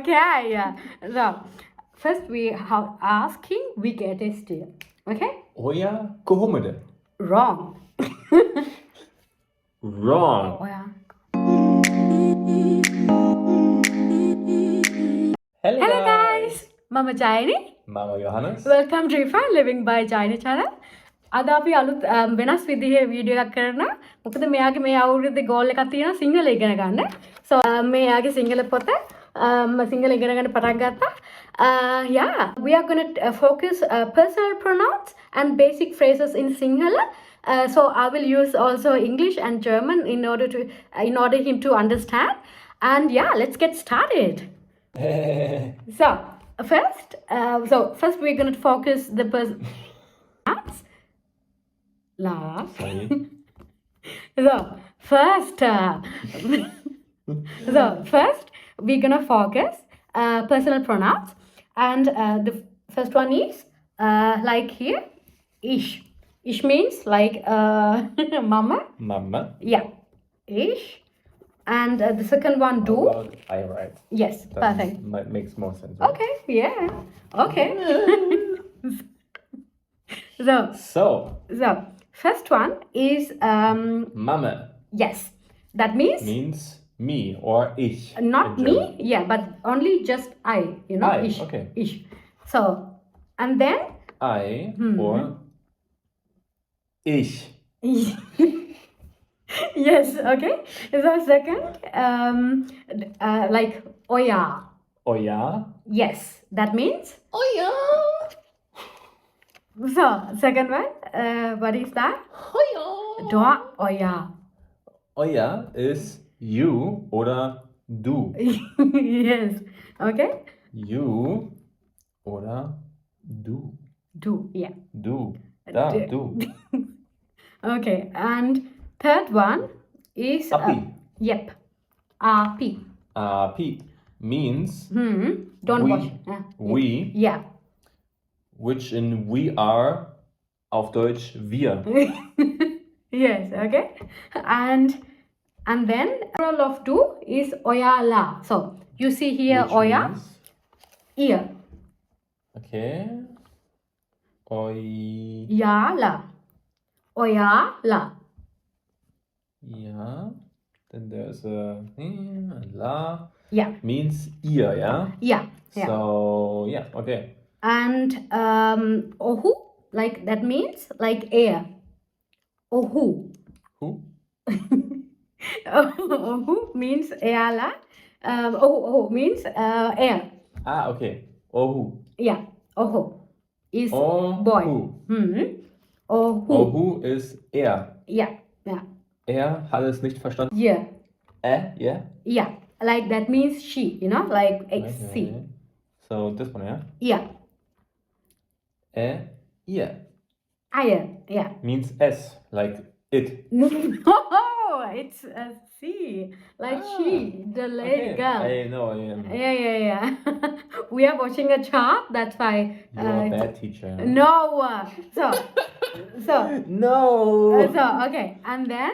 Okay, yeah. So, first we have asking, we get a still. Okay? Oya kohomada. Wrong. Wrong. Oh, yeah. Hello guys. Mama Jaini. Mama Johannes. Welcome to Refine Living by Jaini channel. අද අපි අලුත් වෙනස් විදිහේ video එකක් කරනවා. මොකද මෙයාගේ මේ අවුරුද්දේ ගෝල් එකක් තියෙනවා සිංහල ඉගෙන ගන්න. So මෙයාගේ සිංහල පොත සිංහල ඉගෙන ගන්න පටන් ගත්තා. Yeah, we are going to focus personal pronouns and basic phrases in Sinhala. So I will use also English and German in order him to understand. And yeah, let's get started. So first we're going to focus the pronouns. Laugh. So first we're gonna focus personal pronouns, and the first one is like here, ish. Ish means like mama. Mama. Yeah, ish. And the second one, do. I right. Yes, perfect. Makes more sense. Right? Okay, yeah, okay. So first one is Mama. yes, that means Me or ich. not in me, German. yeah, but only just I, you know. I, Ish. okay. Ish. So and then I or ich. yes, okay. So second like oya. Oya. Yes, that means Oya. so second one what is that? Oya. Doa oya. Oya is you oder du. Yes, okay. You oder du. Do, yeah. Du. Da, du. Okay, and third one is Api. yep, api. Api means Don't we, wash. we, Yeah. which in we are auf Deutsch wir. Yes, okay. And then plural of do is oyala. So you see here Which oya, means- ear, Okay. Oi. yala, oyala. Yeah. Then there's a la Yeah, means ear, yeah? yeah, yeah. So yeah, okay. And ohu, like that means like air. Ohu. Who? Ohu means ayala. Ohu means air. Ah, okay. Ohu. Yeah. Ohu is Ohu. boy. Ohu. Ohu is er. Yeah. Yeah. Er hat es nicht verstanden. Yeah. Yeah? Yeah. Like that means she, you know, like XC. Okay. So this one, yeah? Yeah. Yeah. Aya. Yeah. Means S, like it. No, it's a C. Like she, the lady Okay. girl. I know, I am. Yeah. We are watching a chart, that's why. You're a bad teacher. No. So No. okay, and then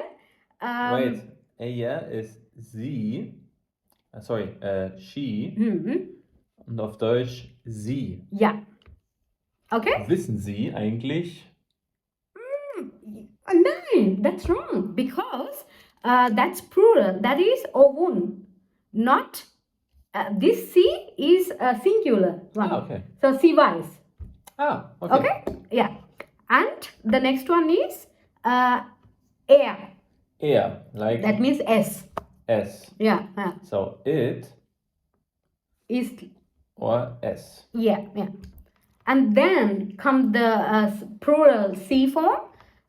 Wait. Er ist sie. Sorry, she. Und auf Deutsch sie. yeah. Okay. Wissen Sie eigentlich? No, that's wrong because that's plural. That is ovun, not this C is singular one. Ah, okay. So C wise. Ah, okay. Okay. Yeah. And the next one is air. Er, like That means S. S. Yeah. So it Is or S. yeah. And then come the plural C form.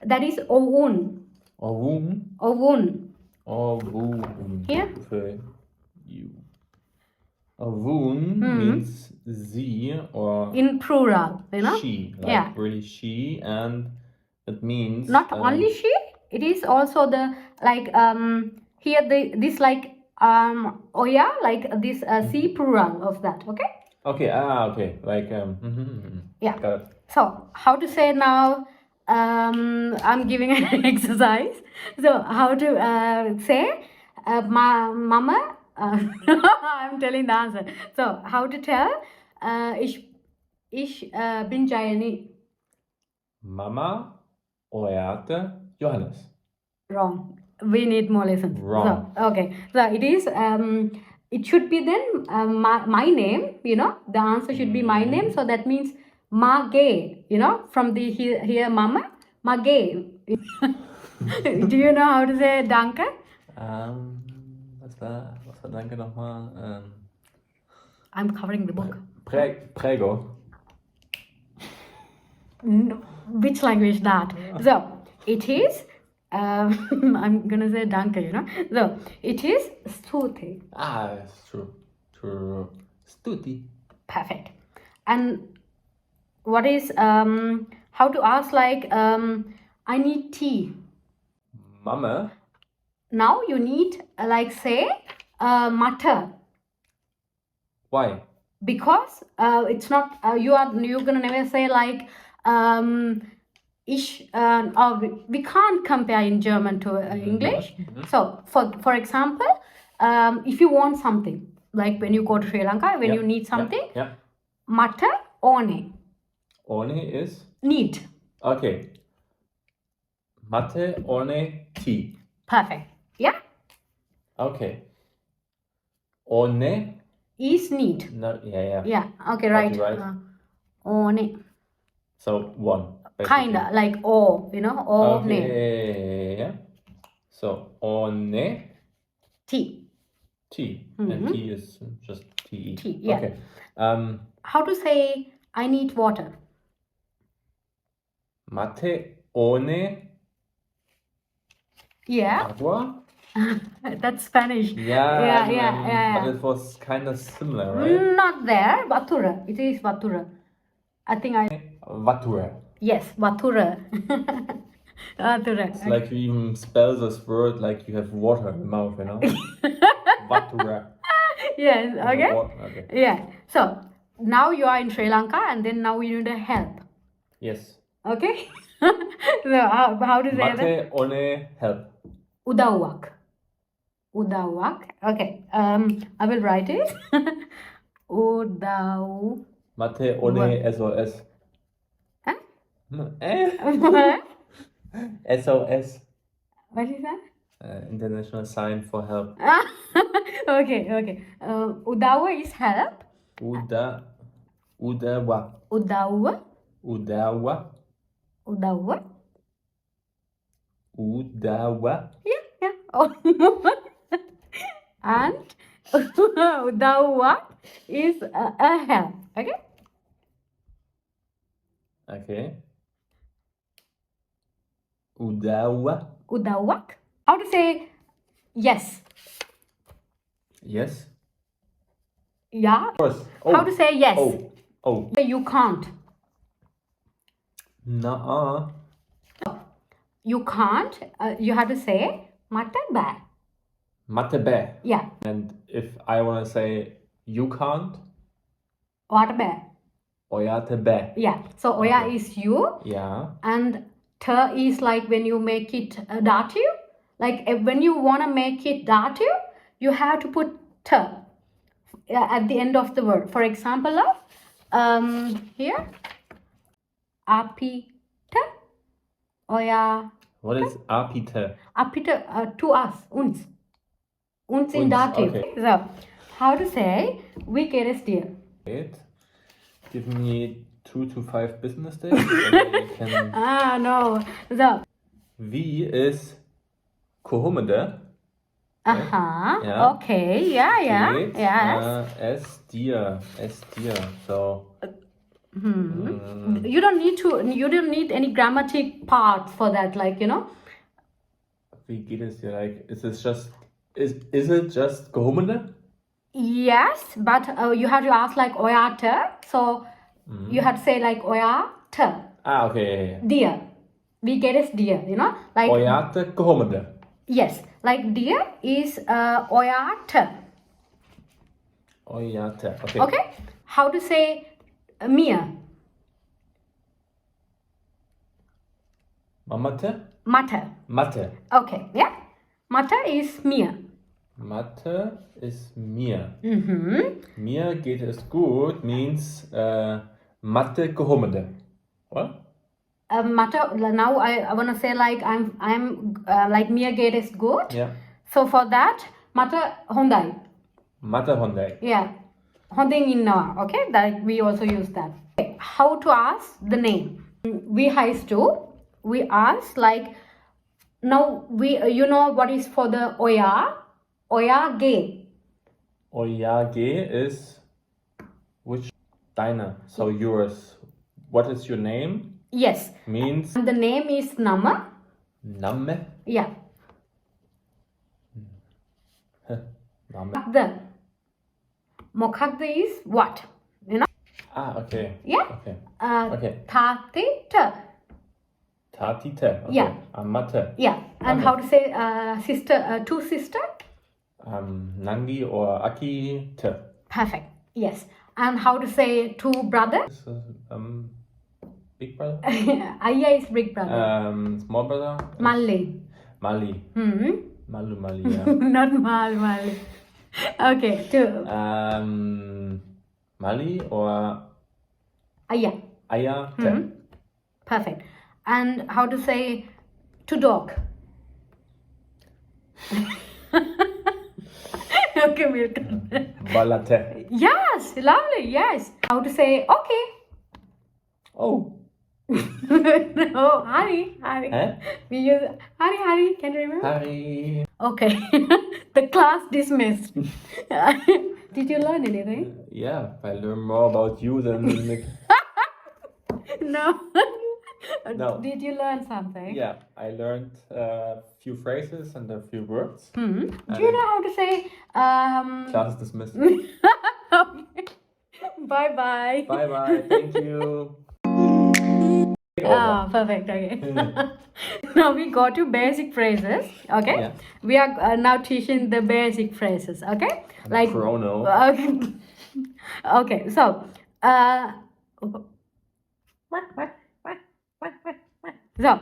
That is ovun. Ovum. Ovun. Ovum. Here? For you. Ovum means sie or In plural, you know. she. Like Yeah. really she, and it means Not only she, it is also the like here this like oya, like this C plural of that. Okay. Okay, okay. Like Yeah. Got it. So how to say now? I'm giving an exercise. So how to say mama I'm telling the answer. So, how to tell? Ich bin Jayani. Mama Oreate Johannes. Wrong. We need more lessons. Wrong. So, okay. So, it is, it should be then my name, you know, the answer should be my name. So, that means Mage, you know, from the here Mama, Mage. Do you know how to say Danke? Was war Danke nochmal? I'm covering the book. Prego. No, which language that? So, it is, I'm gonna say Danke, you know. So, it is Stuti. Ah, that's true. True. Stuti. Perfect. And what is, how to ask like, I need tea. Mama. Now you need, like say, matter. Why? Because it's not, you're gonna never say like, ich, or we can't compare in German to English. So, for example, if you want something, like when you go to Sri Lanka, when you need something, matter one. One is? Need. Okay. Mate one tea. Perfect. Yeah? Okay. One Is need. no, yeah. Yeah. Okay, right. Right. One. So one. Kinda like o, you know, o ne. Okay. Yeah. So one T. tea. And tea is just tea. Tea, yeah. Okay. How to say I need water? Mate one Yeah. agua. That's Spanish. Yeah. Yeah. But it was kind of similar, right? Not there. Vatura. It is Vatura. I think Vatura. yes, Vatura. Vatura. It's like you even spell this word like you have water in the mouth, you know? Vatura. Yes, okay. Okay. Yeah. So now you are in Sri Lanka and then now you need help. Yes. Okay? So how to say that? Mate one help. Udawak. Okay. I will write it. Udaw. Mate one SOS. Huh? Eh? SOS. What is that? International sign for help. Okay. Udawa is help. Udawa. Udawa. Yeah. And Udawa is a help. Okay? Okay. Udawak. How to say yes? Yes. Yeah. Of course. How to say yes? Oh. You can't. Nuh-uh. You can't. You have to say mataba. Matebe. Yeah. And if I want to say you can't, Watabe. oyatebe. Yeah. So oya is you. Yeah. And ta is like when you make it datu. Like when you want to make it datu, you have to put ta at the end of the word. For example, here, apita, oya. What is apite? Apita to us, uns. Uns in dative. Okay. So, how to say we get a steer? Wait. Give me 2 to 5 business days. And then we can... No. So, Wie ist Kohomede? Yeah. Okay. Yeah. Geht, Yes. es dir. So. You don't need any grammatic parts for that, like, you know. Wie geht es dir? Like, is it just Kohomede? Yes, but you have to ask like oyata. So you have to say like oyata. Okay. Yeah. Dear. We get is dear, you know? Like Oyate Kohomede. yes, like dear is oyata. Oyate. Okay. Okay? How to say Mia? Mamate? Mata. Mate. Okay, yeah. Mata is Mia. Mathe ist mir. Mhm. Mir geht es gut means Mathe gehomede. What? Matter now I want to say like I'm like mir geht es gut. Yeah. So for that matter hondai. Mathe Honda. Yeah. Honding inna. Okay, that we also use that. Okay. How to ask the name? We has to. We ask like now we you know what is for the oya? Oya ge. Oyage is which? Deine. So yours. What is your name? Yes. Means And the name is Nama. Name. Yeah. Name. The Mokagda is what? You know? Ah, okay. Yeah. Okay. Okay. Okay. Tatite. Okay. Yeah. Mathe. Yeah. And Okay. how to say sister, two sister? Nangi or Aki te. Perfect. Yes. And how to say two brother? Is, big brother? Aya is big brother. Small brother? is Malli. Mali. Hmm. Malu Mali, yeah. Not Malli. Okay. Two. Mali or Aya. Aya te. Hmm. Perfect. And how to say two dog? Okay, Milton. Balate. Yes, lovely. Yes. How to say okay? Oh. No, Hari. Huh? We use Hari. Can you remember? Hari. Okay. The class dismissed. Did you learn anything? Yeah, I learn more about you than the... No. No. Did you learn something? Yeah, I learned a few phrases and a few words. Do you know how to say Class is dismissed. Bye bye. Bye bye. Thank you. Ah, perfect. Okay. Now we go to basic phrases. Okay. Yeah. We are now teaching the basic phrases. Okay. Like Chrono. Okay. Okay. So, so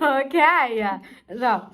okay. Yeah. So